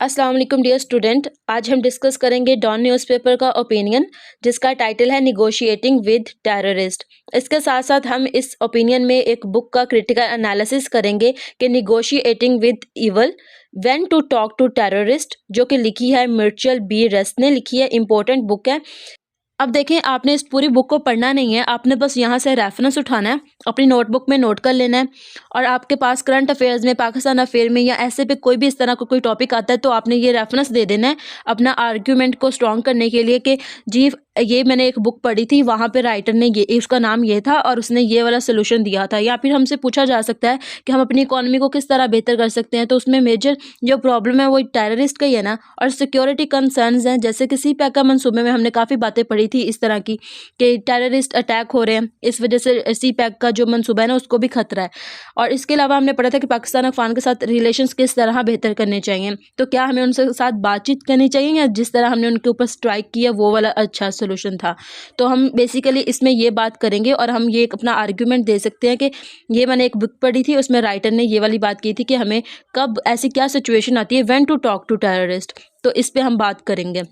अस्सलाम वालेकुम dear student. आज हम डिस्कस करेंगे डॉन न्यूज़पेपर का ओपिनियन, जिसका टाइटल है निगोशिएटिंग विद टेररिस्ट। इसके साथ साथ हम इस ओपिनियन में एक बुक का क्रिटिकल एनालिसिस करेंगे कि negotiating with evil when to talk to terrorist, जो कि लिखी है मिर्चल बी रेस्ट ने लिखी है। इंपॉर्टेंट बुक है। अब देखें, आपने इस पूरी बुक को पढ़ना नहीं है, आपने बस यहाँ से रेफरेंस उठाना है, अपनी नोटबुक में नोट कर लेना है। और आपके पास करंट अफेयर्स में, पाकिस्तान अफेयर में या ऐसे पे कोई भी इस तरह का कोई टॉपिक आता है तो आपने ये रेफरेंस दे देना है अपना आर्ग्यूमेंट को स्ट्रॉन्ग करने के लिए कि जी ये मैंने एक बुक पढ़ी थी, वहाँ पे राइटर ने ये, उसका नाम ये था और उसने ये वाला सोल्यूशन दिया था। या फिर हमसे पूछा जा सकता है कि हम अपनी इकोनॉमी को किस तरह बेहतर कर सकते हैं, तो उसमें मेजर जो प्रॉब्लम है वो टेररिस्ट का ही है ना। और सिक्योरिटी कंसर्न्स हैं, जैसे कि सी पैक का मंसूबे में हमने काफ़ी बातें पढ़ी थी इस तरह की कि टेररिस्ट अटैक हो रहे हैं, इस वजह से सी पैक का जो मंसूबा है ना उसको भी खतरा है। और इसके अलावा हमने पढ़ा था कि पाकिस्तान अफगान के साथ रिलेशंस किस तरह बेहतर करने चाहिए, तो क्या हमें उनसे साथ बातचीत करनी चाहिए या जिस तरह हमने उनके ऊपर स्ट्राइक किया वो वाला अच्छा सोल्यूशन था। तो हम बेसिकली इसमें ये बात करेंगे और हम ये एक अपना आर्ग्यूमेंट दे सकते हैं कि ये मैंने एक बुक पढ़ी थी, उसमें राइटर ने ये वाली बात की थी कि हमें कब ऐसी क्या सिचुएशन आती है when to talk to terrorist, तो इस पे हम बात करेंगे।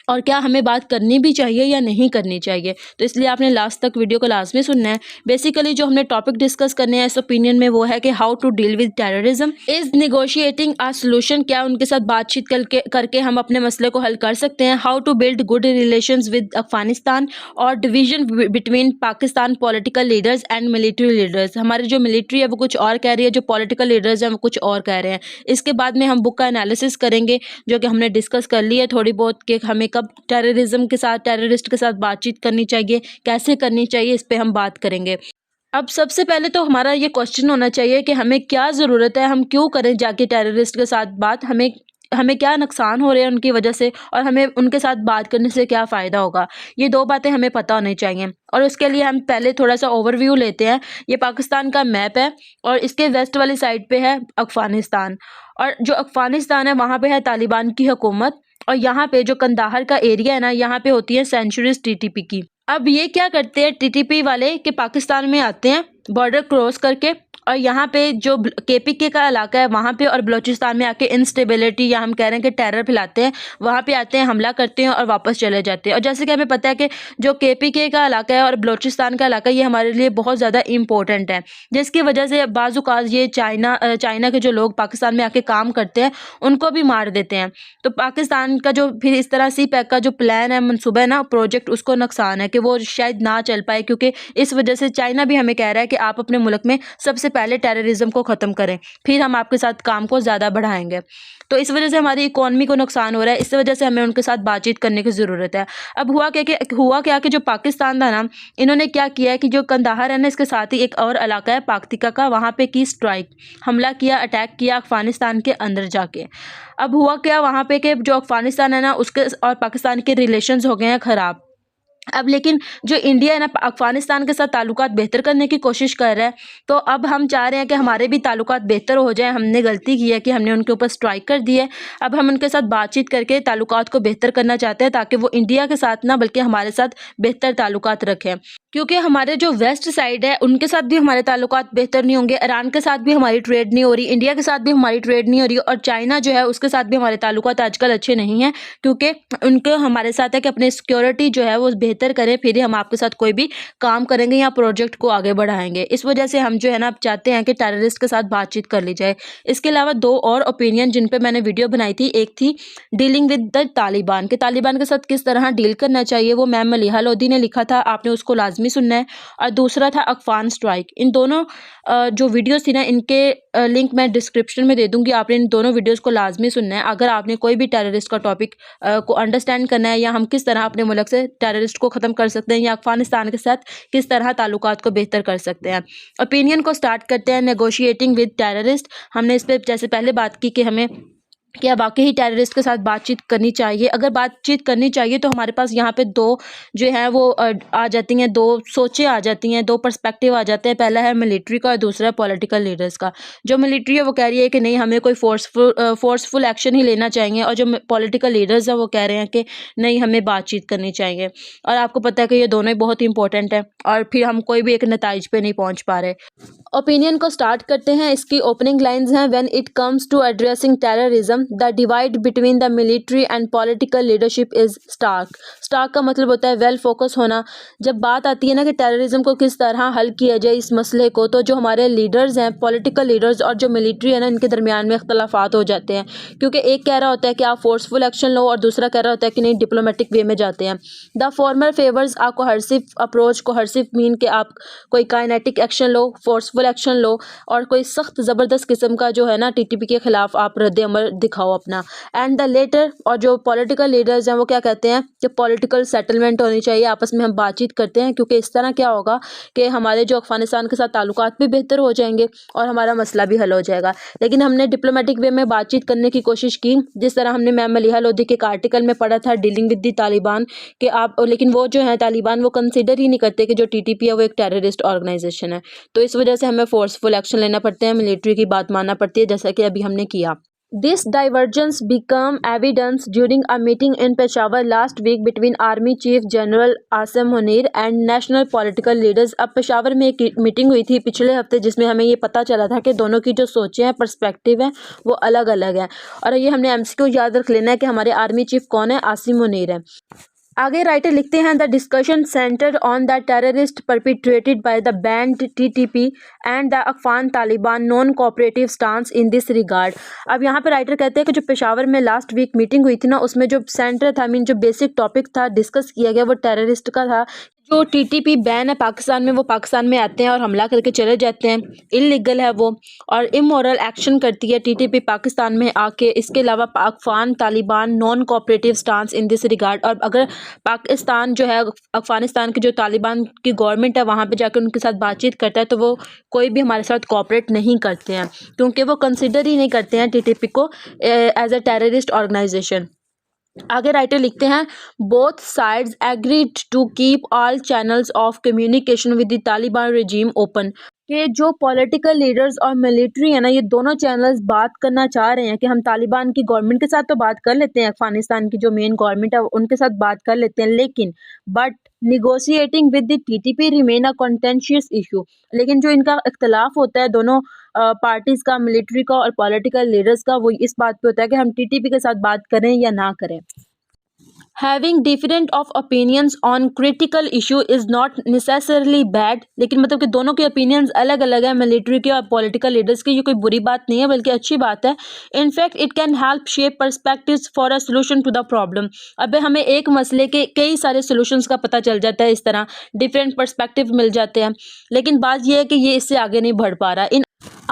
और क्या हमें बात करनी भी चाहिए या नहीं करनी चाहिए, तो इसलिए आपने लास्ट तक वीडियो को लाजमी सुनना है। बेसिकली जो हमने टॉपिक डिस्कस करने हैं इस ओपिनियन में वो है कि how to deal with terrorism, is negotiating a solution, क्या उनके साथ बातचीत करके हम अपने मसले को हल कर सकते हैं। How to build good relations with Afghanistan, और division between Pakistan political leaders and military leaders, हमारी जो मिलिट्री है वो कुछ और कह रही है, जो पॉलिटिकल लीडर्स हैं वो कुछ और कह रहे हैं। इसके बाद में हम बुक का एनालिसिस करेंगे जो कि हमने डिस्कस कर ली है थोड़ी बहुत, कि हमें कब टेररिज्म के साथ, टेररिस्ट के साथ बातचीत करनी चाहिए, कैसे करनी चाहिए, इस पे हम बात करेंगे। अब सबसे पहले तो हमारा ये क्वेश्चन होना चाहिए कि हमें क्या ज़रूरत है, हम क्यों करें जाके टेररिस्ट के साथ बात, हमें हमें क्या नुकसान हो रहे हैं उनकी वजह से, और हमें उनके साथ बात करने से क्या फ़ायदा होगा। ये दो बातें हमें पता होनी चाहिए। और उसके लिए हम पहले थोड़ा सा ओवरव्यू लेते हैं। ये पाकिस्तान का मैप है और इसके वेस्ट वाली साइड पे है अफ़गानिस्तान, और जो अफ़गानिस्तान है वहाँ पे है तालिबान की हुकूमत, और यहाँ पे जो कंदाहार का एरिया है ना, यहाँ पे होती है सेंचुरीज टीटीपी की। अब ये क्या करते हैं टीटीपी वाले कि पाकिस्तान में आते हैं बॉर्डर क्रॉस करके, और यहाँ पे जो केपीके का इलाका है वहाँ पे और बलूचिस्तान में आके इंस्टेबिलिटी, या हम कह रहे हैं कि टेरर फैलाते हैं, वहाँ पे आते हैं, हमला करते हैं और वापस चले जाते हैं। और जैसे कि हमें पता है कि जो केपीके का इलाका है और बलूचिस्तान का इलाका, ये हमारे लिए बहुत ज़्यादा इंपॉर्टेंट है, जिसकी वजह से बाज़-औक़ात ये चाइना के जो लोग पाकिस्तान में आके काम करते हैं उनको भी मार देते हैं। तो पाकिस्तान का जो फिर इस तरह सी पैक का जो प्लान है, मनसूबा है ना, प्रोजेक्ट, उसको नुकसान है कि वो शायद ना चल पाए, क्योंकि इस वजह से चाइना भी हमें कह रहा है कि आप अपने मुल्क में सबसे पहले टेररिज्म को ख़त्म करें, फिर हम आपके साथ काम को ज़्यादा बढ़ाएंगे। तो इस वजह से हमारी इकोनॉमी को नुकसान हो रहा है, इस वजह से हमें उनके साथ बातचीत करने की ज़रूरत है। अब हुआ क्या कि जो पाकिस्तान था ना, इन्होंने क्या किया है कि जो कंदाहार है ना, इसके साथ ही एक और इलाका है पाकतिका का, वहाँ पे की स्ट्राइक, हमला किया, अटैक किया अफ़गानिस्तान के अंदर जाके। अब हुआ क्या वहाँ पे कि जो अफ़गानिस्तान है ना, उसके और पाकिस्तान के रिलेशंस हो गए हैं ख़राब। अब लेकिन जो इंडिया है ना, अफ़गानिस्तान के साथ ताल्लुकात बेहतर करने की कोशिश कर रहा है, तो अब हम चाह रहे हैं कि हमारे भी ताल्लुकात बेहतर हो जाए। हमने गलती की है कि हमने उनके ऊपर स्ट्राइक कर दी है, अब हम उनके साथ बातचीत करके ताल्लुकात को बेहतर करना चाहते हैं, ताकि वो इंडिया के साथ ना बल्कि हमारे साथ बेहतर ताल्लुकात रखें। क्योंकि हमारे जो वेस्ट साइड है उनके साथ भी हमारे ताल्लुकात बेहतर नहीं होंगे, ईरान के साथ भी हमारी ट्रेड नहीं हो रही, इंडिया के साथ भी हमारी ट्रेड नहीं हो रही, और चाइना जो है उसके साथ भी हमारे ताल्लुकात आजकल अच्छे नहीं हैं, क्योंकि उनको हमारे साथ है कि अपनी सिक्योरिटी जो है वो बेहतर करें, फिर ही हम आपके साथ कोई भी काम करेंगे या प्रोजेक्ट को आगे बढ़ाएंगे। इस वजह से हम जो है ना अब चाहते हैं कि टेररिस्ट के साथ बातचीत कर ली जाए। इसके अलावा दो और ओपिनियन जिन पे मैंने वीडियो बनाई थी, एक थी डीलिंग विद द तालिबान, के तालिबान के साथ किस तरह डील करना चाहिए, वो मैम मलिहा लोधी ने लिखा था, आपने उसको लाजमी सुनना है। और दूसरा था अफ़गान स्ट्राइक। इन दोनों जो वीडियोस थी ना, इनके लिंक मैं डिस्क्रिप्शन में दे दूंगी, आपने इन दोनों वीडियोस को लाजमी सुनना है अगर आपने कोई भी टेररिस्ट का टॉपिक को अंडरस्टैंड करना है, या हम किस तरह अपने मुल्क से टेररिस्ट को ख़त्म कर सकते हैं, या अफ़गानिस्तान के साथ किस तरह ताल्लुकात को बेहतर कर सकते हैं। ओपिनियन को स्टार्ट करते हैं। नेगोशिएटिंग विद टेररिस्ट, हमने इस पर जैसे पहले बात की कि हमें क्या वाकई ही टेररिस्ट के साथ बातचीत करनी चाहिए। अगर बातचीत करनी चाहिए तो हमारे पास यहाँ पे दो जो है वो आ जाती हैं, दो सोचें आ जाती हैं, दो पर्सपेक्टिव आ जाते हैं। पहला है मिलिट्री का और दूसरा है पॉलिटिकल लीडर्स का। जो मिलिट्री है वो कह रही है कि नहीं, हमें कोई फोर्सफुल एक्शन ही लेना चाहिए, और जो पॉलिटिकल लीडर्स हैं वो कह रहे हैं कि नहीं, हमें बातचीत करनी चाहिए। और आपको पता है कि ये दोनों ही बहुत इंपॉर्टेंट है, और फिर हम कोई भी एक नतीजे पे नहीं पहुँच पा रहे। ओपिनियन को स्टार्ट करते हैं। इसकी ओपनिंग लाइंस हैं, when it comes to addressing terrorism terrorism, the divide between the military and political leadership is stark. Stark का मतलब होता है वेल फोकस होना। जब बात आती है ना कि टेररिज्म को किस तरह हल किया जाए इस मसले को, तो जो हमारे लीडर्स हैं, पॉलिटिकल लीडर्स और जो मिलिट्री है ना, इनके दरमियान में इख्तलाफात हो जाते हैं, क्योंकि एक कह रहा होता है कि आप फोर्सफुल एक्शन लो और दूसरा कह रहा होता है कि नहीं, डिप्लोमेटिक वे में जाते हैं। The former favours a coercive approach. Coercive mean कि आप कोई काइनेटिक एक्शन लो, फोर्सफुल एक्शन लो और कोई सख्त ज़बरदस्त किस्म का जो है ना टीटीपी के खिलाफ आप रद्द अमल दिखाओ अपना। एंड द लेटर, और जो पॉलिटिकल लीडर्स हैं वो क्या कहते हैं कि पॉलिटिकल सेटलमेंट होनी चाहिए, आपस में हम बातचीत करते हैं, क्योंकि इस तरह क्या होगा कि हमारे जो अफगानिस्तान के साथ ताल्लुकात भी बेहतर हो जाएंगे और हमारा मसला भी हल हो जाएगा। लेकिन हमने डिप्लोमेटिक वे में बातचीत करने की कोशिश की, जिस तरह हमने मैम मलिहा लोधी के एक आर्टिकल में पढ़ा था डीलिंग विद द तालिबान कि आप, लेकिन वो जो है तालिबान वो कंसिडर ही नहीं करते कि जो टीटीपी है वो एक टेररिस्ट ऑर्गेनाइजेशन है। तो इस वजह से हमें फोर्सफुल एक्शन लेना पड़ता है, मिलिट्री की बात मानना पड़ती है, जैसा कि अभी हमने किया। This divergence became evident during a meeting in Peshawar last week between Army Chief General Asim Munir and national political leaders। अब पेशावर में एक मीटिंग हुई थी पिछले हफ्ते, जिसमें हमें ये पता चला था कि दोनों की जो सोचें हैं, पर्सपेक्टिव हैं, वो अलग अलग हैं। और ये हमने एमसीक्यू याद रख लेना है कि हमारे आर्मी चीफ कौन है, आसिम मुनीर है। आगे राइटर लिखते हैं, the discussion centre on the terrorist perpetrated by the banned TTP and the Afghan Taliban non cooperative stance in this regard. अब यहाँ पे राइटर कहते हैं कि जो पेशावर में लास्ट वीक मीटिंग हुई थी ना, उसमें जो सेंटर था, मीन जो बेसिक टॉपिक था डिस्कस किया गया, वो टेररिस्ट का था। जो टीटीपी बैन है पाकिस्तान में, वो पाकिस्तान में आते हैं और हमला करके चले जाते हैं, इलीगल है वो, और इमोरल एक्शन करती है टीटीपी पाकिस्तान में आके। इसके अलावा Afghan Taliban non cooperative stance in this regard, और अगर पाकिस्तान जो है अफगानिस्तान की जो तालिबान की गवर्नमेंट है वहाँ पे जाकर उनके साथ बातचीत करता है, तो वो कोई भी हमारे साथ कोऑपरेट नहीं करते हैं, क्योंकि वो कंसिडर ही नहीं करते हैं टीटीपी को एज अ टेररिस्ट ऑर्गेनाइजेशन। आगे राइटर लिखते हैं, both sides agreed to keep all channels of communication with the Taliban regime open. कि जो पॉलिटिकल लीडर्स और मिलिट्री है ना, ये दोनों चैनल्स बात करना चाह रहे हैं कि हम तालिबान की गवर्नमेंट के साथ तो बात कर लेते हैं, अफगानिस्तान की जो मेन गवर्नमेंट है उनके साथ बात कर लेते हैं, लेकिन but negotiating with the TTP remain a contentious issue. लेकिन जो इनका इख्तलाफ होता है दोनों पार्टीज का, मिलिट्री का और पॉलिटिकल लीडर्स का, वो इस बात पे होता है कि हम टीटीपी के साथ बात करें या ना करें। Having different of opinions on critical issue is not necessarily bad। लेकिन मतलब कि दोनों के ओपिनियंस अलग अलग है, मिलिट्री के और पॉलिटिकल लीडर्स के। ये कोई बुरी बात नहीं है, बल्कि अच्छी बात है। In fact it can help shape perspectives for a solution to the problem. अब हमें एक मसले के कई सारे सोल्यूशंस का पता चल जाता है, इस तरह डिफरेंट पर्सपेक्टिव मिल जाते हैं। लेकिन बात यह है कि ये इससे आगे नहीं बढ़ पा रहा। इन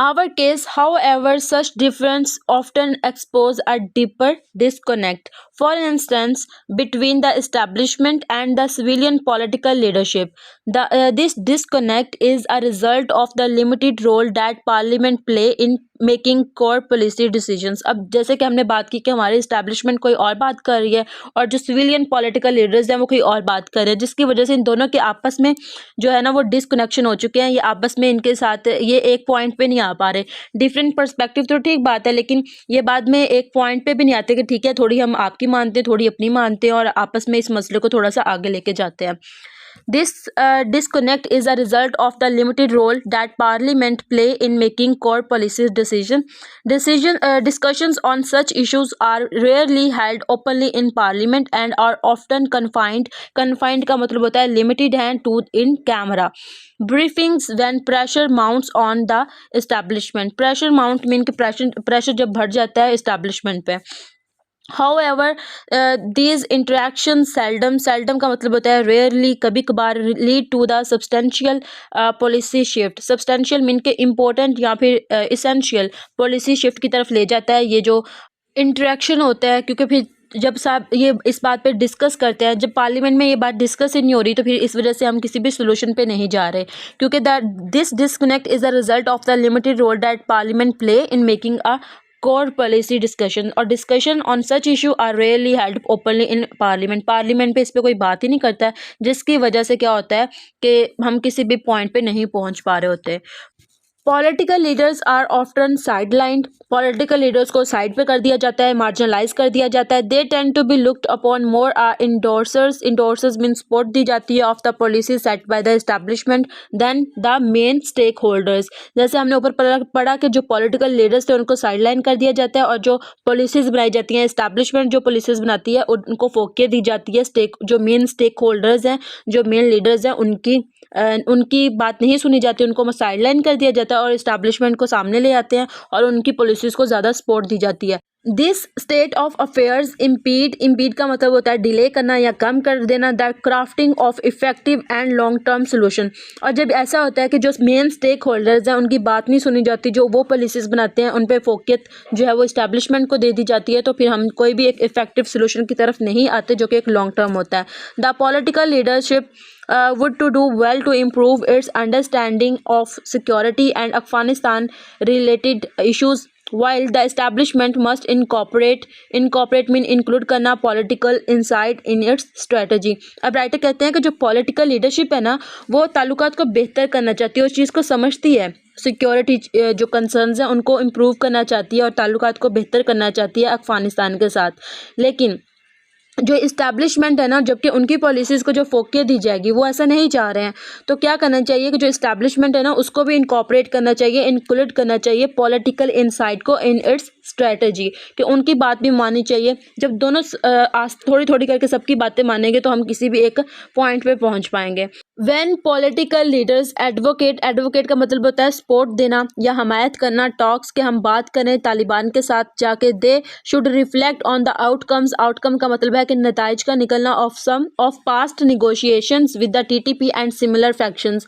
our case, however, such difference often expose a deeper disconnect, for instance, between the establishment and the civilian political leadership. This disconnect is a result of the limited role that parliament play in making core policy decisions. अब जैसे कि हमने बात की कि हमारे establishment कोई और बात कर रही है और जो सिविलियन पॉलिटिकल लीडर्स हैं वो कोई और बात कर रहे हैं, जिसकी वजह से इन दोनों के आपस में जो है ना वो डिसकनेक्शन हो चुके हैं। ये आपस में इनके साथ ये एक पॉइंट पे नहीं आ पा रहे। डिफरेंट पर्सपेक्टिव तो ठीक बात है, लेकिन ये बाद में एक पॉइंट पे भी नहीं आते कि ठीक है, थोड़ी हम आपकी मानते हैं, थोड़ी अपनी मानते हैं, और आपस में इस मसले को थोड़ा सा आगे लेके जाते हैं। This disconnect is a result of the limited role that Parliament play in making core policy discussions on such issues are rarely held openly in Parliament and are often confined का मतलब होता है limited हैं to in camera briefings when pressure mounts on the establishment। pressure mount mean कि pressure जब बढ़ जाता है establishment पे। However, these interactions seldom का मतलब होता है rarely, कभी कभार, lead to the substantial policy shift। substantial mean के important या फिर essential policy shift की तरफ ले जाता है ये जो interaction होता है। क्योंकि फिर जब साहब ये इस बात पे डिस्कस करते हैं, जब पार्लियामेंट में ये बात डिस्कस ही नहीं हो रही, तो फिर इस वजह से हम किसी भी सोल्यूशन पे नहीं जा रहे, क्योंकि this disconnect is a result of the limited role that parliament play in making a core policy discussion, और discussion on such issue are rarely held openly in parliament। Parliament पे इस पे कोई बात ही नहीं करता है, जिसकी वजह से क्या होता है कि हम किसी भी पॉइंट पे नहीं पहुंच पा रहे होते। Political leaders are often sidelined, political leaders को साइड पे कर दिया जाता है, मार्जिनलाइज कर दिया जाता है। They tend to be looked upon more endorsers, endorsers mean support दी जाती है of the policy set by the establishment than the main stakeholders. जैसे हमने ऊपर पढ़ा कि जो पॉलिटिकल लीडर्स थे उनको साइडलाइन कर दिया जाता है और जो पॉलिसीज बनाई जाती हैं, एस्टैब्लिशमेंट जो पॉलिसीज बनाती है उनको फोकस दी जाती है। जो मेन स्टेक होल्डर्स हैं, जो मेन लीडर्स हैं, उनकी बात नहीं सुनी जाती, उनको साइडलाइन कर दिया जाता है और इस्टेब्लिशमेंट को सामने ले आते हैं और उनकी पॉलिसीज़ को ज़्यादा सपोर्ट दी जाती है। This state of affairs impede का मतलब होता है डिले करना या कम कर देना the crafting of effective and long term solution. और जब ऐसा होता है कि जो मेन स्टेक होल्डर्स हैं उनकी बात नहीं सुनी जाती, जो वो पॉलिसीज़ बनाते हैं उन पर फोकस जो है वो इस्टेब्लिशमेंट को दे दी जाती है, तो फिर हम कोई भी एक इफेक्टिव सोल्यूशन की तरफ नहीं आते जो कि एक लॉन्ग टर्म होता है। The political leadership would to do well to improve its understanding of security and Afghanistan related issues while the establishment must incorporate mean include करना political insight in its strategy। अब writer कहते हैं कि जो political leadership है ना वो ताल्लुकात को बेहतर करना चाहती है, उस चीज़ को समझती है, सिक्योरिटी जो कंसर्न्स हैं उनको इम्प्रूव करना चाहती है और ताल्लुकात को बेहतर करना चाहती है अफगानिस्तान के साथ। लेकिन जो इस्टेब्लिशमेंट है ना, जबकि उनकी पॉलिसीज़ को जो फोकस दी जाएगी वो ऐसा नहीं चाह रहे हैं, तो क्या करना चाहिए कि जो इस्टेब्लिशमेंट है ना उसको भी इनकॉर्पोरेट करना चाहिए, इंक्लूड करना चाहिए पॉलिटिकल इनसाइट को इन इट्स स्ट्रेटजी, कि उनकी बात भी माननी चाहिए। जब दोनों थोड़ी थोड़ी करके सबकी बातें मानेंगे तो हम किसी भी एक पॉइंट पे पहुंच पाएंगे। व्हेन पॉलिटिकल लीडर्स एडवोकेट का मतलब होता है सपोर्ट देना या हमायत करना, टॉक्स के हम बात करें तालिबान के साथ जाके, they should reflect on the outcomes, outcome का मतलब है कि नताइज का निकलना of past negotiations with the TTP and similar factions.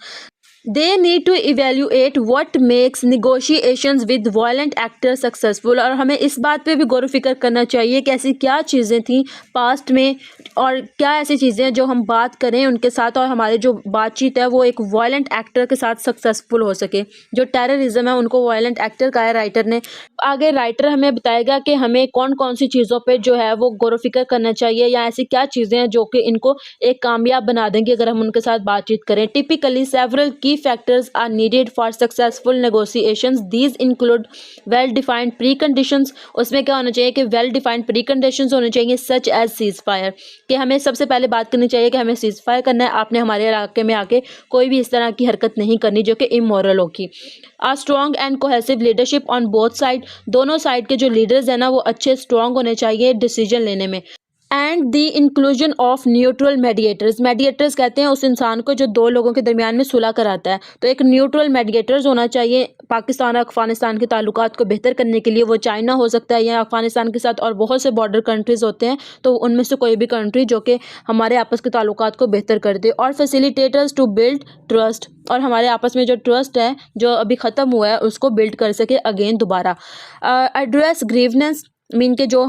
They need to evaluate what makes negotiations with violent actors successful। और हमें इस बात पे भी गौर फिक्र करना चाहिए कि ऐसी क्या चीज़ें थी पास्ट में और क्या ऐसी चीज़ें हैं जो हम बात करें उनके साथ और हमारी जो बातचीत है वो एक वायलेंट एक्टर के साथ सक्सेसफुल हो सके। जो टेररिज्म है उनको वायलेंट एक्टर कहा है राइटर ने। आगे राइटर हमें बताएगा कि हमें कौन कौन सी चीज़ों पे जो है वो गौर फिक्र करना चाहिए या ऐसी क्या चीज़ें हैं जो कि इनको एक कामयाब बना देंगी अगर हम उनके साथ बातचीत करें। टिपिकली सेवरल की factors are needed for successful negotiations। These include well defined preconditions। उसमें क्या होना चाहिए कि well defined preconditions होने चाहिए such as ceasefire, कि हमें सबसे पहले बात करनी चाहिए कि हमें ceasefire करना है, आपने हमारे इलाके में आके कोई भी इस तरह की हरकत नहीं करनी जो कि इमोरल होगी। A strong and cohesive leadership on both side, दोनों साइड के जो लीडर्स हैं ना वो अच्छे स्ट्रॉन्ग होने चाहिए डिसीजन लेने में। And the inclusion of neutral mediators कहते हैं उस इंसान को जो दो लोगों के दरमियान में सुलह कराता है, तो एक न्यूट्रल मेडिएटर्स होना चाहिए पाकिस्तान और अफगानिस्तान के ताल्लुकात को बेहतर करने के लिए। वो चाइना हो सकता है या अफगानिस्तान के साथ और बहुत से बॉर्डर कंट्रीज़ होते हैं, तो उनमें से कोई भी कंट्री जो कि हमारे आपस के ताल्लुकात को बेहतर कर दे। और फैसिलिटेटर्स टू बिल्ड ट्रस्ट, और हमारे आपस में जो ट्रस्ट है जो अभी ख़त्म हुआ है उसको बिल्ड कर सके अगेन दोबारा। एड्रेस ग्रीवनेंस मीन के जो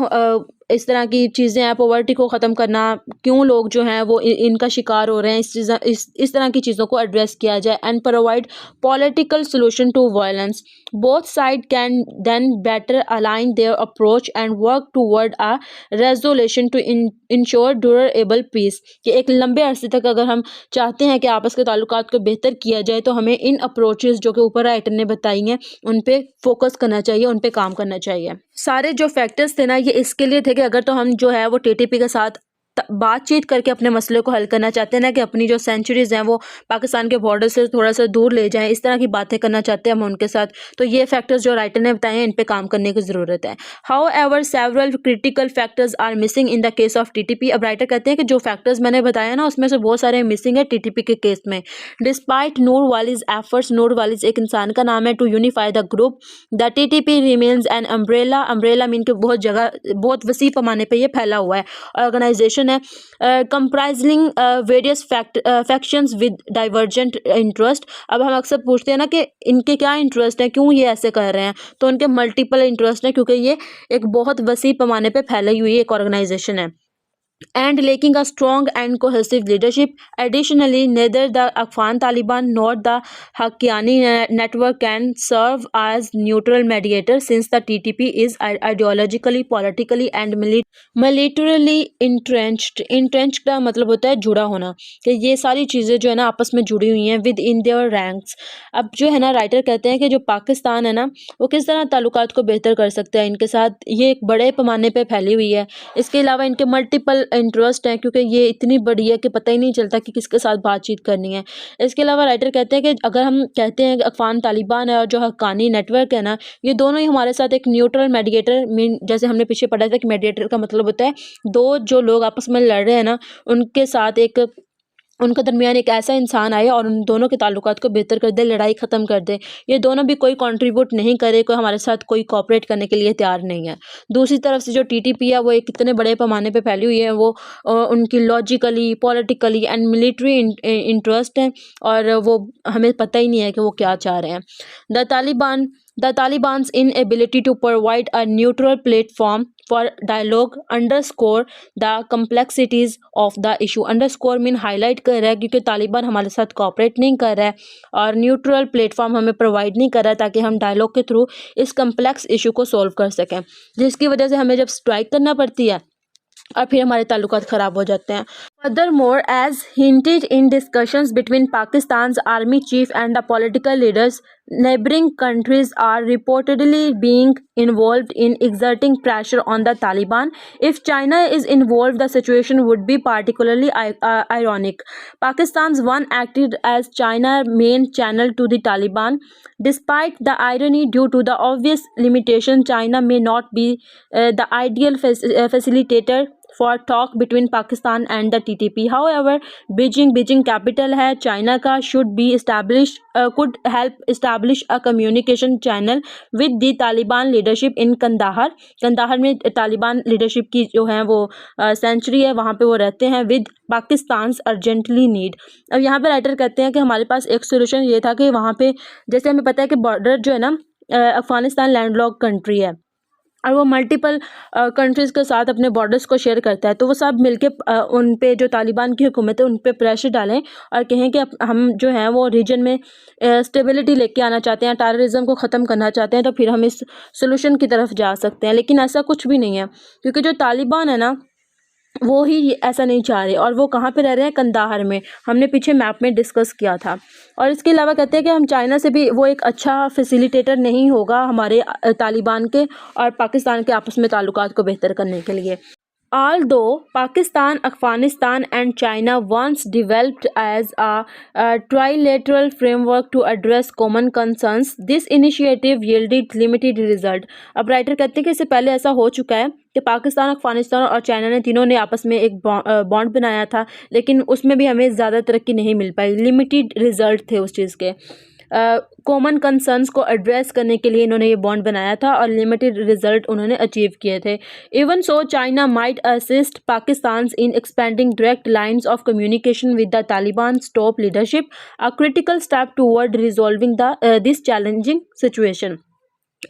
इस तरह की चीज़ें हैं, पॉवर्टी को ख़त्म करना, क्यों लोग जो हैं वो इनका शिकार हो रहे हैं, इस तरह की चीज़ों को एड्रेस किया जाए। And provide political solution to violence. Both side can then better align their approach and work toward a resolution to ensure durable peace, कि एक लंबे अरसे तक अगर हम चाहते हैं कि आपस के ताल्लुकात को बेहतर किया जाए तो हमें इन अप्रोचेस जो कि ऊपर राइटर ने बताई हैं उन पे फोकस करना चाहिए, उन पे काम करना चाहिए। सारे जो फैक्टर्स थे ना ये इसके लिए थे कि अगर तो हम जो है वो टीटीपी के साथ बातचीत करके अपने मसले को हल करना चाहते हैं ना, कि अपनी जो सेंचुरीज़ हैं वो पाकिस्तान के बॉर्डर से थोड़ा सा दूर ले जाएं, इस तरह की बातें करना चाहते हैं हम उनके साथ, तो ये फैक्टर्स जो राइटर ने बताए हैं इन पे काम करने की ज़रूरत है। However several critical factors are missing in the case of TTP. अब राइटर कहते हैं कि जो फैक्टर्स मैंने बताया ना उसमें से बहुत सारे मिसिंग है टीटीपी के केस में। डिस्पाइट नूर वालीज एफर्ट्स, नूर वालीज एक इंसान का नाम है, to unify the group, the TTP remains an umbrella mean के बहुत जगह बहुत वसी पैमाने पर यह फैला हुआ है ऑर्गेनाइजेशन है, comprising various factions with divergent interest. अब हम अक्सर पूछते हैं ना कि इनके क्या इंटरेस्ट है, क्यों ये ऐसे कर रहे हैं, तो उनके मल्टीपल इंटरेस्ट है क्योंकि ये एक बहुत वसी पैमाने पे फैली हुई एक ऑर्गेनाइजेशन है। and lacking a strong and cohesive leadership. Additionally, neither the Afghan Taliban nor the Haqqani network can serve as neutral mediator since the TTP is ideologically, politically and militarily entrenched. Entrenched का मतलब होता है जुड़ा होना, कि ये सारी चीज़ें जो है ना आपस में जुड़ी हुई हैं विद इन देयर रैंक्स। अब जो है ना राइटर कहते हैं कि जो पाकिस्तान है ना वो किस तरह ताल्लुकात को बेहतर कर सकता है इनके साथ, ये एक बड़े पैमाने पे फैली हुई है। इसके अलावा इनके मल्टीपल इंटरेस्ट हैं क्योंकि ये इतनी बड़ी है कि पता ही नहीं चलता कि किसके साथ बातचीत करनी है। इसके अलावा राइटर कहते हैं कि अगर हम कहते हैं कि अफ़गान तालिबान है और जो हक्कानी नेटवर्क है ना, ये दोनों ही हमारे साथ एक न्यूट्रल मेडिएटर, मीन जैसे हमने पीछे पढ़ा था कि मेडिएटर का मतलब होता है दो जो लोग आपस में लड़ रहे हैं ना उनके साथ एक उनके दरमियान एक ऐसा इंसान आए और उन दोनों के ताल्लुकात को बेहतर कर दे, लड़ाई ख़त्म कर दे। ये दोनों भी कोई कंट्रीब्यूट नहीं करे, कोई हमारे साथ कोई कोऑपरेट करने के लिए तैयार नहीं है। दूसरी तरफ से जो टीटीपी है वो एक कितने बड़े पैमाने पे फैली हुई है, वो उनकी logically, politically and military interest हैं और वो हमें पता ही नहीं है कि वो क्या चाह रहे हैं। The Taliban's inability to provide a neutral platform for dialogue underscore the complexities of the issue. Underscore mean highlight कर रहा है क्योंकि तालिबान हमारे साथ कोऑपरेट नहीं कर रहा है और न्यूट्रल प्लेटफॉर्म हमें प्रोवाइड नहीं कर रहा है ताकि हम डायलॉग के थ्रू इस कम्प्लेक्स इशू को सॉल्व कर सकें, जिसकी वजह से हमें जब स्ट्राइक करना पड़ती है और फिर हमारे ताल्लुकात ख़राब हो जाते हैं। Furthermore, as hinted in discussions between Pakistan's army chief and the political leaders, neighboring countries are reportedly being involved in exerting pressure on the Taliban. If China is involved, the situation would be particularly ironic. Pakistan's one acted as China's main channel to the Taliban. Despite the irony, due to the obvious limitation, China may not be the ideal facilitator for talk between Pakistan and the TTP. However, Beijing capital है China का, could help establish a communication channel with the Taliban leadership in Kandahar. Kandahar में Taliban leadership की जो है वो century है, वहाँ पे वो रहते हैं विद पाकिस्तान अर्जेंटली नीड। अब यहाँ पे राइटर कहते हैं कि हमारे पास एक सोल्यूशन ये था कि वहाँ पे जैसे हमें पता है कि बॉर्डर जो है ना अफगानिस्तान लैंडलॉक कंट्री है और वो मल्टीपल कंट्रीज़ के साथ अपने बॉर्डर्स को शेयर करता है, तो वो सब मिलके उन पे जो तालिबान की हुकूमत है उन पे प्रेशर डालें और कहें कि हम जो हैं वो रीजन में स्टेबिलिटी लेके आना चाहते हैं, टेररिज्म को ख़त्म करना चाहते हैं, तो फिर हम इस सोल्यूशन की तरफ जा सकते हैं। लेकिन ऐसा कुछ भी नहीं है क्योंकि जो तालिबान है ना वो ही ऐसा नहीं चाह रहे और वो कहाँ पे रह रहे हैं, कंदाहर में। हमने पीछे मैप में डिस्कस किया था। और इसके अलावा कहते हैं कि हम चाइना से भी वो एक अच्छा फैसिलिटेटर नहीं होगा हमारे तालिबान के और पाकिस्तान के आपस में ताल्लुकात को बेहतर करने के लिए। Although Pakistan, Afghanistan and China once developed as a trilateral framework to address common concerns, this initiative yielded limited result. अब राइटर कहते हैं कि इससे पहले ऐसा हो चुका है कि पाकिस्तान, अफगानिस्तान और चाइना ने तीनों ने आपस में एक बॉन्ड बनाया था, लेकिन उसमें भी हमें ज़्यादा तरक्की नहीं मिल पाई, लिमिटेड रिजल्ट थे उस चीज़ के। कॉमन कंसर्न्स को एड्रेस करने के लिए इन्होंने ये बॉन्ड बनाया था और लिमिटेड रिजल्ट उन्होंने अचीव किए थे। Even so China might assist Pakistan in expanding direct lines of communication with the Taliban top leadership, a critical step toward resolving this challenging situation.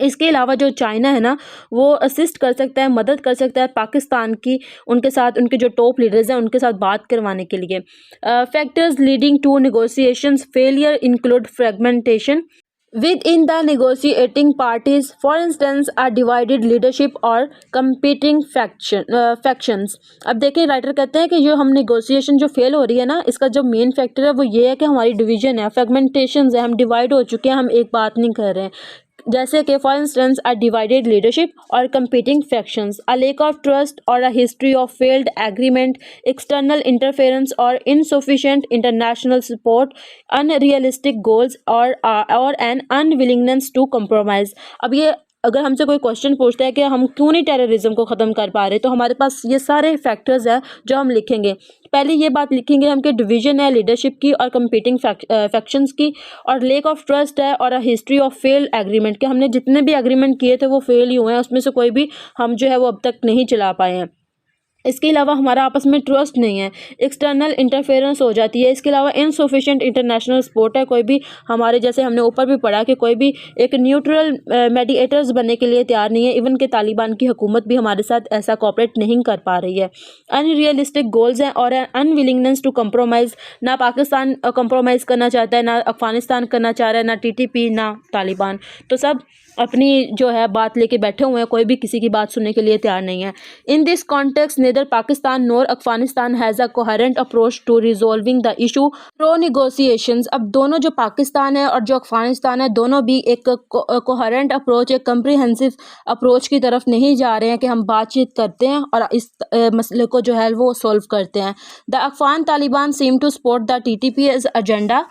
इसके अलावा जो चाइना है ना वो असिस्ट कर सकता है, मदद कर सकता है पाकिस्तान की उनके साथ, उनके जो टॉप लीडर्स हैं उनके साथ बात करवाने के लिए। Factors leading to negotiations failure include fragmentation within the negotiating parties, for instance a divided leadership or competing factions। अब देखें राइटर कहते हैं कि जो हम नेगोशिएशन जो फेल हो रही है ना, इसका जो मेन फैक्टर है वो ये है कि हमारी डिवीजन है, फ्रेगमेंटेशन है, हम डिवाइड हो चुके हैं, हम एक बात नहीं कर रहे हैं। जैसे कि for instance a divided leadership और competing factions, a lack of trust और a history of failed agreement, external interference और insufficient international support, unrealistic goals और एन अनविलिंगनेस टू कम्प्रोमाइज़। अब ये अगर हमसे कोई क्वेश्चन पूछता है कि हम क्यों नहीं टेररिज्म को ख़त्म कर पा रहे, तो हमारे पास ये सारे फैक्टर्स हैं जो हम लिखेंगे। पहले ये बात लिखेंगे हम कि डिवीजन है लीडरशिप की और कंपीटिंग फैक्शंस की, और लेक ऑफ ट्रस्ट है और a history of fail agreement, कि हमने जितने भी एग्रीमेंट किए थे वो फेल ही हुए हैं, उसमें से कोई भी हम जो है वो अब तक नहीं चला पाए हैं। इसके अलावा हमारा आपस में ट्रस्ट नहीं है, एक्सटर्नल इंटरफेरेंस हो जाती है। इसके अलावा इनसफिशिएंट इंटरनेशनल सपोर्ट है, कोई भी हमारे जैसे हमने ऊपर भी पढ़ा कि कोई भी एक न्यूट्रल मेडिएटर्स बनने के लिए तैयार नहीं है। इवन कि तालिबान की हुकूमत भी हमारे साथ ऐसा कोऑपरेट नहीं कर पा रही है। अनरियलिस्टिक गोल्स हैं और अनविलिंगनेस टू कंप्रोमाइज़। ना पाकिस्तान कंप्रोमाइज़ करना चाहता है, ना अफगानिस्तान करना चाह रहा है, ना टीटीपी, ना तालिबान। तो सब अपनी जो है बात लेके बैठे हुए हैं, कोई भी किसी की बात सुनने के लिए तैयार नहीं है। In this context neither Pakistan nor Afghanistan has a coherent approach to resolving the issue through negotiations. अब दोनों जो पाकिस्तान है और जो अफगानिस्तान है, दोनों भी एक कोहेरेंट अप्रोच, एक कम्प्रिहेंसिव अप्रोच की तरफ नहीं जा रहे हैं कि हम बातचीत करते हैं और इस मसले को जो है वो सॉल्व करते हैं। The Afghan Taliban seem to support the TTP as agenda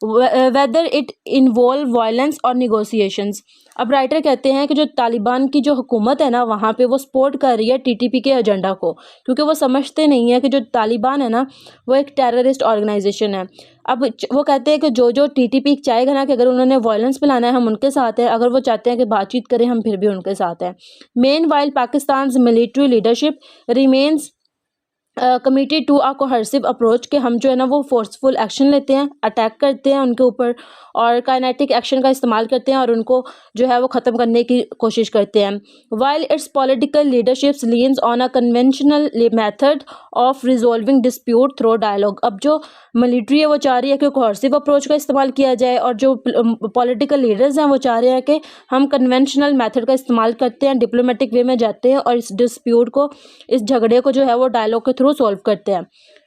whether it involve violence और निगोशिएशंस। अब राइटर कहते हैं कि जो तालिबान की जो हुकूमत है ना, वहाँ पे वो सपोर्ट कर रही है टीटीपी के एजेंडा को, क्योंकि वो समझते नहीं है कि जो तालिबान है ना, वो एक टेररिस्ट ऑर्गेनाइजेशन है। अब वो कहते हैं कि जो जो टीटीपी चाहेगा ना कि अगर उन्होंने वायलेंस फैलाना है, हम उनके साथ हैं। अगर वो चाहते हैं कि बातचीत करें, हम फिर भी उनके साथ हैं। Meanwhile Pakistan military leadership remains committed to a coercive approach, कि हम जो है ना वो फोर्सफुल एक्शन लेते हैं, अटैक करते हैं उनके ऊपर और काइनेटिक एक्शन का इस्तेमाल करते हैं और उनको जो है वो ख़त्म करने की कोशिश करते हैं। While its political leaderships leans on a conventional method of resolving dispute through dialogue. अब जो मिलिट्री है वो चाह रही है कि कोहर्सिव अप्रोच का इस्तेमाल किया जाए और जो पॉलिटिकल लीडर्स हैं वो चाह रहे हैं कि हम कन्वेंशनल मेथड का इस्तेमाल करते हैं, डिप्लोमेटिक वे में जाते हैं और इस डिस्प्यूट को, इस झगड़े को जो है वो डायलॉग के थ्रू सॉल्व करते हैं।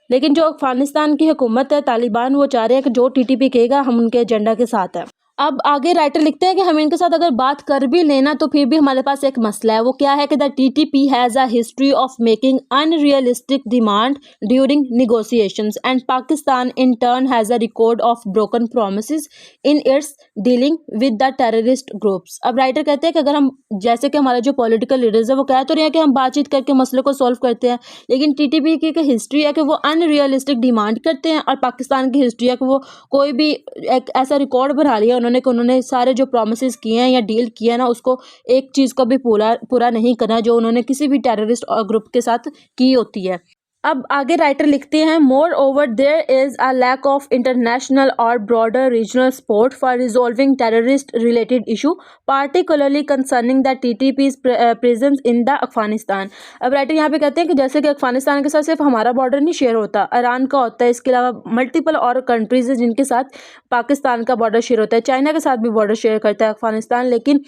लेकिन जो अफगानिस्तान की हुकूमत है, तालिबान, वो चाह रहे हैं कि जो टीटीपी कहेगा हम उनके एजेंडा के साथ हैं। अब आगे राइटर लिखते हैं कि हम इनके साथ अगर बात कर भी लेना तो फिर भी हमारे पास एक मसला है। वो क्या है कि the TTP has a history of making unrealistic demand during negotiations and Pakistan in turn has a record of broken promises in its dealing with the terrorist groups. अब राइटर कहते हैं कि अगर हम, जैसे कि हमारे जो पॉलिटिकल लीडर्स है वो कह तो रहे हैं कि हम बातचीत करके मसले को सॉल्व करते हैं, लेकिन टीटीपी की एक हिस्ट्री है कि वो अनरियलिस्टिक डिमांड करते हैं और पाकिस्तान की हिस्ट्री है कि वो कोई भी एक ऐसा रिकॉर्ड बना लिया उन्होंने कि उन्होंने सारे जो प्रॉमिसेस किए हैं या डील किया है ना, उसको एक चीज़ को भी पूरा नहीं करना जो उन्होंने किसी भी टेररिस्ट ग्रुप के साथ की होती है। अब आगे राइटर लिखते हैं, moreover there is a lack of international और broader regional support for resolving terrorist related issue particularly concerning the TTP's presence in the Afghanistan. अब राइटर यहाँ पे कहते हैं कि जैसे कि अफगानिस्तान के साथ सिर्फ हमारा बॉर्डर नहीं शेयर होता, ईरान का होता है, इसके अलावा मल्टीपल और कंट्रीज़ हैं जिनके साथ पाकिस्तान का बॉर्डर शेयर होता है। चाइना के साथ भी बॉर्डर शेयर करता है अफगानिस्तान, लेकिन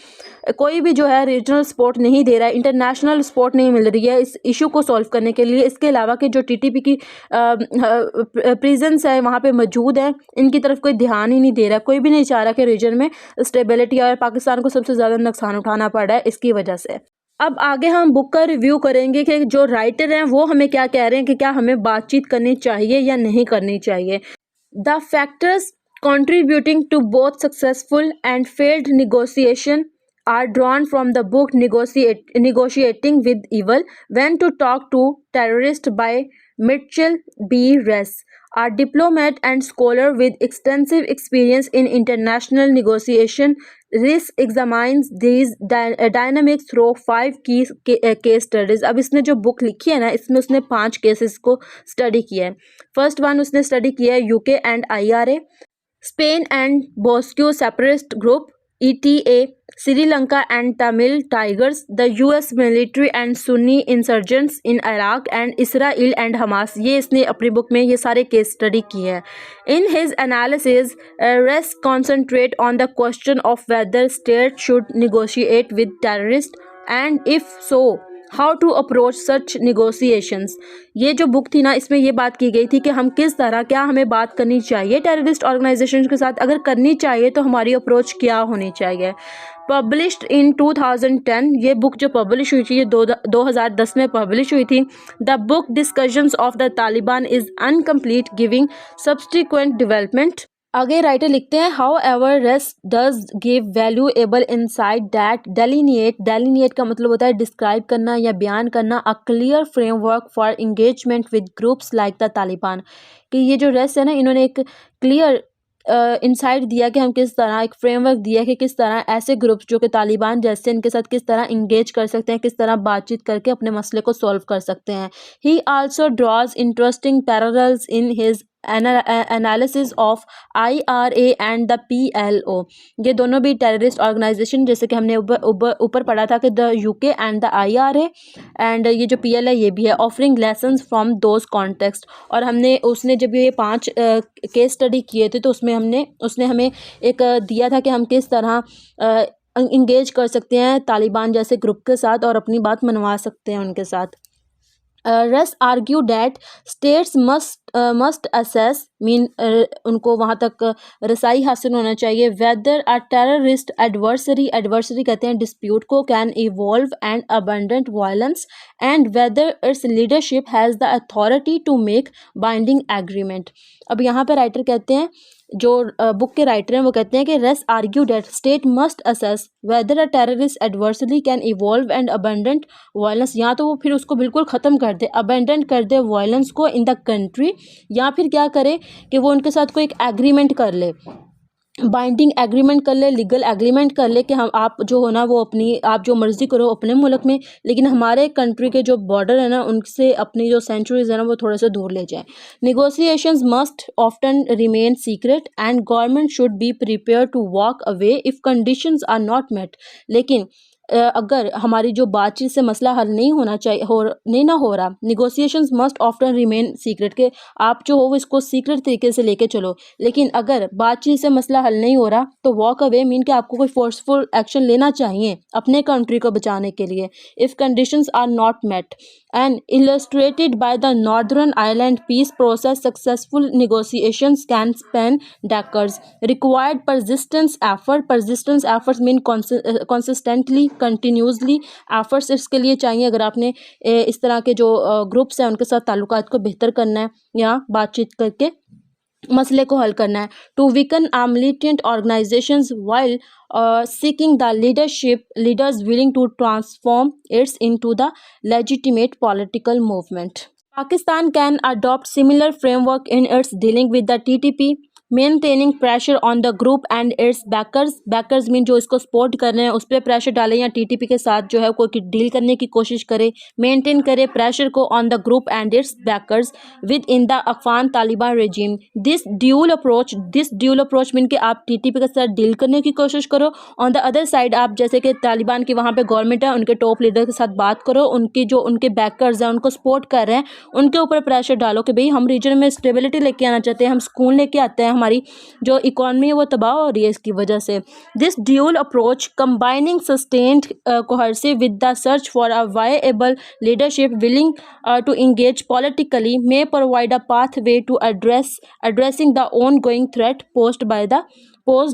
कोई भी जो है रीजनल सपोर्ट नहीं दे रहा है, इंटरनेशनल सपोर्ट नहीं मिल रही है इस इशू को सॉल्व करने के लिए। इसके अलावा कि जो टीटीपी की प्रेजेंस है वहाँ पे मौजूद है, इनकी तरफ कोई ध्यान ही नहीं दे रहा। कोई भी नहीं चाह रहा कि रीजन में स्टेबिलिटी, और पाकिस्तान को सबसे ज़्यादा नुकसान उठाना पड़ रहा है इसकी वजह से। अब आगे हम बुक का रिव्यू करेंगे कि जो राइटर हैं वो हमें क्या कह रहे हैं कि क्या हमें बातचीत करनी चाहिए या नहीं करनी चाहिए। The factors contributing to both successful and failed negotiation are drawn from the book Negotiating with Evil, When to Talk to Terrorists by Mitchell B. Ress, a diplomat and scholar with extensive experience in international negotiation. Ress examines these dynamics through 5 key case studies. अब इसने जो book लिखी है ना, इसमें उसने 5 cases को study किया है। फर्स्ट वन उसने स्टडी किया है UK and IRA, Spain and Bosco separatist group ETA, Sri Lanka and Tamil Tigers, the US military and Sunni insurgents in Iraq, and Israel and Hamas। ये इसने अपनी book में ये सारे केस स्टडी किए हैं। In his analysis, Ress concentrate on the question of whether state should negotiate with terrorists, and if so, how to approach such negotiations. ये जो बुक थी ना, इसमें ये बात की गई थी कि हम किस तरह, क्या हमें बात करनी चाहिए टेररिस्ट ऑर्गेनाइजेशन के साथ, अगर करनी चाहिए तो हमारी अप्रोच क्या होनी चाहिए। पब्लिश्ड इन 2010, ये बुक जो पब्लिश हुई थी ये 2010 में पब्लिश हुई थी। The book discussions of the Taliban is incomplete giving subsequent development. आगे राइटर लिखते हैं, however Rais does give valuable insight that delineate का मतलब होता है डिस्क्राइब करना या बयान करना, a clear framework for engagement with groups like the Taliban. कि ये जो रेस है ना, इन्होंने एक क्लियर इंसाइट दिया कि हम किस तरह, एक फ्रेमवर्क दिया कि किस तरह ऐसे ग्रुप्स जो कि तालिबान जैसे, इनके साथ किस तरह इंगेज कर सकते हैं, किस तरह बातचीत करके अपने मसले को सॉल्व कर सकते हैं। He also draws interesting parallels in his analysis of IRA and the PLO। ये दोनों भी टेररिस्ट ऑर्गेनाइजेशन, जैसे कि हमने ऊपर पढ़ा था कि the UK and the IRA and ये जो PLA ये भी है, offering lessons from those context. और उसने जब ये 5 केस स्टडी किए थे तो उसने हमें एक दिया था कि हम किस तरह इंगेज कर सकते हैं तालिबान जैसे ग्रुप के साथ और अपनी बात मनवा सकते हैं उनके साथ। Russ argue that states must assess उनको वहाँ तक रसाई हासिल होना चाहिए whether a terrorist adversary कहते हैं dispute को can evolve and abundant violence and whether its leadership has the authority to make binding agreement। अब यहाँ पे राइटर कहते हैं, जो बुक के राइटर हैं वो कहते हैं कि Russ argue that state must assess whether a terrorist adversary can evolve and abandon violence, या तो वो फिर उसको बिल्कुल ख़त्म कर दे, अबेंडेंट कर दे वायलेंस को इन द कंट्री, या फिर क्या करे कि वो उनके साथ कोई एक एग्रीमेंट कर ले, बाइंडिंग एग्रीमेंट कर ले, लीगल एग्रीमेंट कर ले कि हम आप जो हो ना वो आप जो मर्ज़ी करो अपने मुल्क में, लेकिन हमारे कंट्री के जो बॉर्डर है ना उनसे अपनी जो सेंचुरीज है ना वो थोड़े से दूर ले जाए। Negotiations must often remain secret and government should be prepare to walk away if conditions are not met. लेकिन अगर हमारी जो बातचीत से मसला हल नहीं होना चाहिए नहीं हो रहा, negotiations must often remain secret, के आप जो हो वो इसको सीक्रेट तरीके से लेके चलो, लेकिन अगर बातचीत से मसला हल नहीं हो रहा तो वॉक अवे मीन कि आपको कोई फोर्सफुल एक्शन लेना चाहिए अपने कंट्री को बचाने के लिए। If conditions are not met and illustrated by the Northern Ireland peace process, successful negotiations can span decades. Required persistence efforts mean consistently, continuously efforts इसके लिए चाहिए अगर आपने इस तरह के जो ग्रुप्स हैं उनके साथ ताल्लुकात को बेहतर करना है या बातचीत करके मसले को हल करना है। To weaken a militant organizations while seeking the leaders willing to transform it into the legitimate political movement. Pakistan can adopt similar framework in its dealing with the TTP, maintaining pressure on the group and it's bakers mean जो इसको support कर रहे हैं उस पर pressure डालें या TTP के साथ जो है कोई डील करने की कोशिश करे, मेंटेन करे प्रेशर को on the group and it's bakers with in the Afghan Taliban regime. This dual approach mean कि आप टीटीपी के साथ डील करने की कोशिश करो, ऑन द अदर साइड आप जैसे कि तालिबान की वहाँ पे गवर्नमेंट है उनके टॉप लीडर के साथ बात करो, उनके बैकर्स हैं उनको सपोर्ट कर रहे हैं उनके ऊपर प्रेशर डालो कि भाई हम रीजन में स्टेबिलिटी लेके आना चाहते हैं, हम सुकून लेके आते हैं, हमारी जो इकोनॉमी है वो तबाह हो रही है इसकी वजह से। This dual approach combining sustained coercive with the search for a viable leadership willing to engage politically may provide a pathway to addressing the ongoing threat posed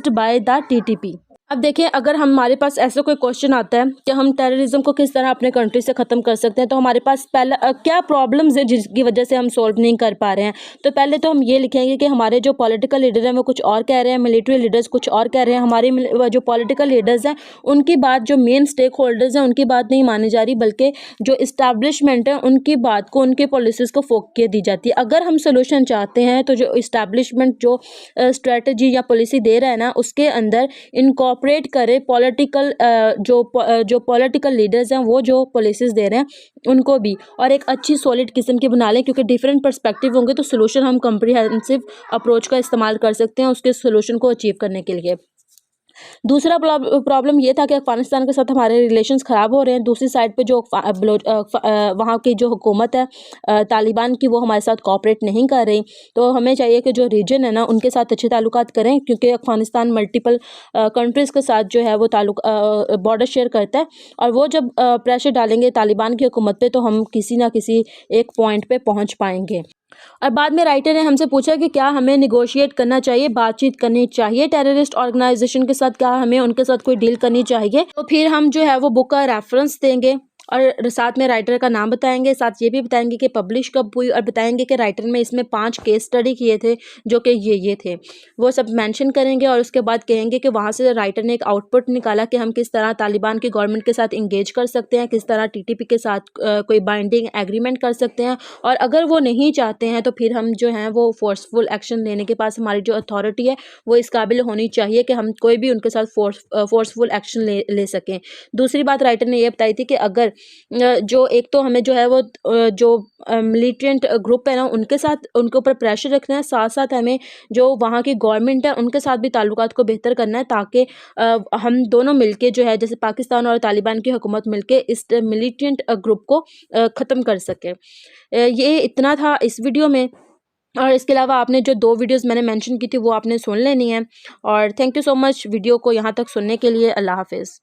by the TTP. अब देखिए, अगर हमारे पास ऐसा कोई question आता है कि हम टेररिज्म को किस तरह अपने कंट्री से ख़त्म कर सकते हैं, तो हमारे पास पहला क्या प्रॉब्लम्स है जिसकी वजह से हम सॉल्व नहीं कर पा रहे हैं। तो पहले तो हम ये लिखेंगे कि हमारे जो पॉलिटिकल लीडर हैं वो कुछ और कह रहे हैं, मिलिट्री लीडर्स कुछ और कह रहे हैं, हमारे जो पॉलिटिकल लीडर्स हैं उनकी बात, जो मेन स्टेक होल्डर्स हैं उनकी बात नहीं मानी जा रही, बल्कि जो इस्टेब्लिशमेंट है उनकी बात को, उनकी पॉलिसीज़ को फोकियत दी जाती है। अगर हम सोल्यूशन चाहते हैं तो जो इस्टेब्लिशमेंट जो स्ट्रेटजी या पॉलिसी दे रहा है ना उसके अंदर इनकॉर्पोरेट करे पॉलिटिकल जो पॉलिटिकल लीडर्स हैं वो जो पॉलिसीज़ दे रहे हैं उनको भी, और एक अच्छी सॉलिड किस्म की बना लें, क्योंकि डिफरेंट पर्सपेक्टिव होंगे तो सोल्यूशन हम कम्प्रीहेंसिव अप्रोच का इस्तेमाल कर सकते हैं उसके सोल्यूशन को अचीव करने के लिए। दूसरा प्रॉब्लम ये था कि अफ़गानिस्तान के साथ हमारे रिलेशंस ख़राब हो रहे हैं, दूसरी साइड पे जो वहाँ की जो हुकूमत है तालिबान की वो हमारे साथ कोऑपरेट नहीं कर रही। तो हमें चाहिए कि जो रीजन है ना उनके साथ अच्छे ताल्लुकात करें, क्योंकि अफ़गानिस्तान मल्टीपल कंट्रीज़ के साथ जो है वो बॉर्डर शेयर करता है, और वो जब प्रेशर डालेंगे तालिबान की हुकूमत पे तो हम किसी ना किसी एक पॉइंट पे पहुँच पाएंगे। और बाद में राइटर ने हमसे पूछा कि क्या हमें निगोशिएट करना चाहिए, बातचीत करनी चाहिए टेररिस्ट ऑर्गेनाइजेशन के साथ, क्या हमें उनके साथ कोई डील करनी चाहिए। तो फिर हम जो है वो बुक का रेफरेंस देंगे और साथ में राइटर का नाम बताएंगे, साथ ये भी बताएंगे कि पब्लिश कब हुई, और बताएंगे कि राइटर में इसमें 5 केस स्टडी किए थे जो कि ये थे, वो सब मेंशन करेंगे। और उसके बाद कहेंगे कि वहाँ से राइटर ने एक आउटपुट निकाला कि हम किस तरह तालिबान की गवर्नमेंट के साथ इंगेज कर सकते हैं, किस तरह टीटीपी के साथ कोई बाइंडिंग एग्रीमेंट कर सकते हैं, और अगर वो नहीं चाहते हैं तो फिर हम जो हैं वो फोर्सफुल एक्शन लेने के पास हमारी जो अथॉरिटी है वो इस काबिल होनी चाहिए कि हम कोई भी उनके साथ फोर्सफुल एक्शन ले सकें। दूसरी बात राइटर ने ये बताई थी कि अगर जो एक तो हमें जो है वो जो मिलिटेंट ग्रुप है ना उनके साथ उनके ऊपर प्रेशर रखना है, साथ साथ हमें जो वहाँ की गवर्नमेंट है उनके साथ भी ताल्लुकात को बेहतर करना है, ताकि हम दोनों मिलके जो है जैसे पाकिस्तान और तालिबान की हुकूमत मिलके इस मिलिटेंट ग्रुप को ख़त्म कर सके। ये इतना था इस वीडियो में, और इसके अलावा आपने जो 2 वीडियोज़ मैंने मेंशन की थी वो आपने सुन लेनी है। और thank you so much video को यहाँ तक सुनने के लिए। अल्लाह हाफ़िज़।